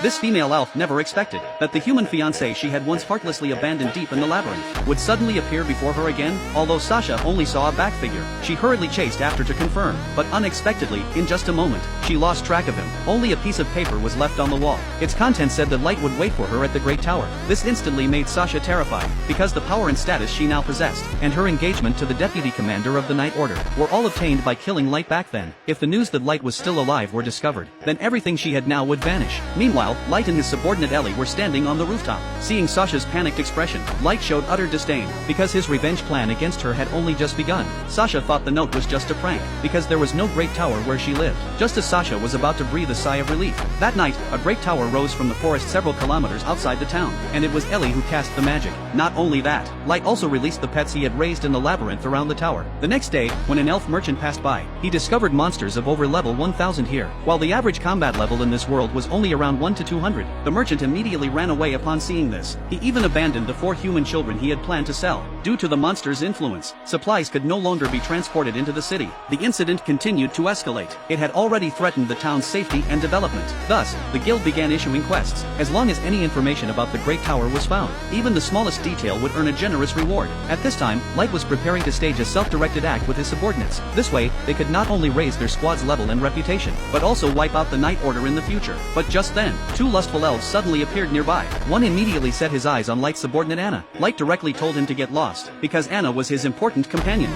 This female elf never expected that the human fiancé she had once heartlessly abandoned deep in the labyrinth would suddenly appear before her again. Although Sasha only saw a back figure, she hurriedly chased after to confirm, but unexpectedly, in just a moment, she lost track of him. Only a piece of paper was left on the wall. Its contents said that Light would wait for her at the Great Tower. This instantly made Sasha terrified, because the power and status she now possessed, and her engagement to the deputy commander of the Night Order, were all obtained by killing Light back then. If the news that Light was still alive were discovered, then everything she had now would vanish. Meanwhile, Light and his subordinate Ellie were standing on the rooftop. Seeing Sasha's panicked expression, Light showed utter disdain, because his revenge plan against her had only just begun. Sasha thought the note was just a prank, because there was no Great Tower where she lived. Just as Sasha was about to breathe a sigh of relief, that night, a Great Tower rose from the forest several kilometers outside the town, and it was Ellie who cast the magic. Not only that, Light also released the pets he had raised in the labyrinth around the tower. The next day, when an elf merchant passed by, he discovered monsters of over level 1000 here, while the average combat level in this world was only around 1 to 200. The merchant immediately ran away upon seeing this. He even abandoned the 4 human children he had planned to sell. Due to the monster's influence, supplies could no longer be transported into the city. The incident continued to escalate. It had already threatened the town's safety and development. Thus, the guild began issuing quests. As long as any information about the Great Tower was found, even the smallest detail would earn a generous reward. At this time, Light was preparing to stage a self-directed act with his subordinates. This way, they could not only raise their squad's level and reputation, but also wipe out the Night Order in the future. But just then, 2 lustful elves suddenly appeared nearby. One immediately set his eyes on Light's subordinate Anna. Light directly told him to get lost, because Anna was his important companion.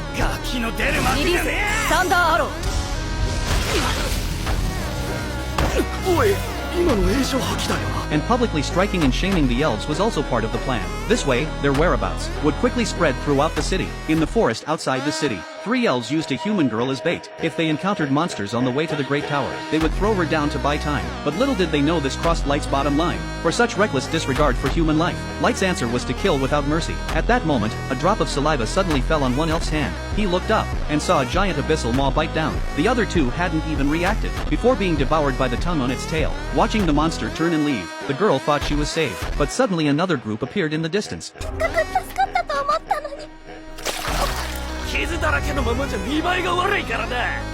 And publicly striking and shaming the elves was also part of the plan. This way, their whereabouts would quickly spread throughout the city. In the forest outside the city, 3 elves used a human girl as bait. If they encountered monsters on the way to the Great Tower, they would throw her down to buy time. But little did they know this crossed Light's bottom line. For such reckless disregard for human life, Light's answer was to kill without mercy. At that moment, a drop of saliva suddenly fell on one elf's hand. He looked up, and saw a giant abyssal maw bite down. The other 2 hadn't even reacted, before being devoured by the tongue on its tail. Watching the monster turn and leave, the girl thought she was saved. But suddenly another group appeared in the distance.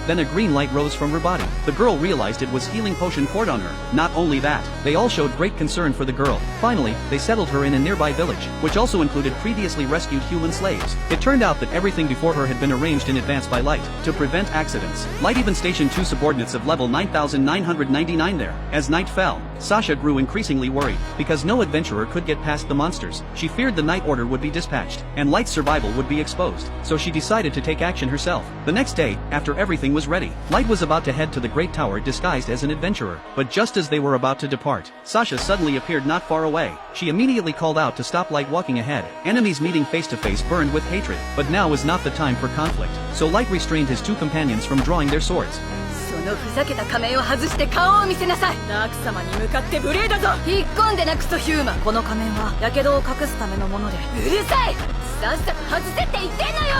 Then a green light rose from her body. The girl realized it was healing potion poured on her. Not only that, they all showed great concern for the girl. Finally, they settled her in a nearby village, which also included previously rescued human slaves. It turned out that everything before her had been arranged in advance by Light, to prevent accidents. Light even stationed 2 subordinates of level 9999 there. As night fell, Sasha grew increasingly worried, because no adventurer could get past the monsters. She feared the Night Order would be dispatched, and Light's survival would be exposed, so she decided to take action herself. The next day, after everything was ready, Light was about to head to the Great Tower disguised as an adventurer. But just as they were about to depart, Sasha suddenly appeared not far away. She immediately called out to stop Light walking ahead. Enemies meeting face to face burned with hatred, but now was not the time for conflict. So Light restrained his 2 companions from drawing their swords. そのふざけた仮面を外して顔を見せなさい。ダーク様に向かって無礼だぞ。引っ込んでなクソヒューマン。この仮面は火傷を隠すためのもので。うるさい。さっさと外せって言ってんのよ。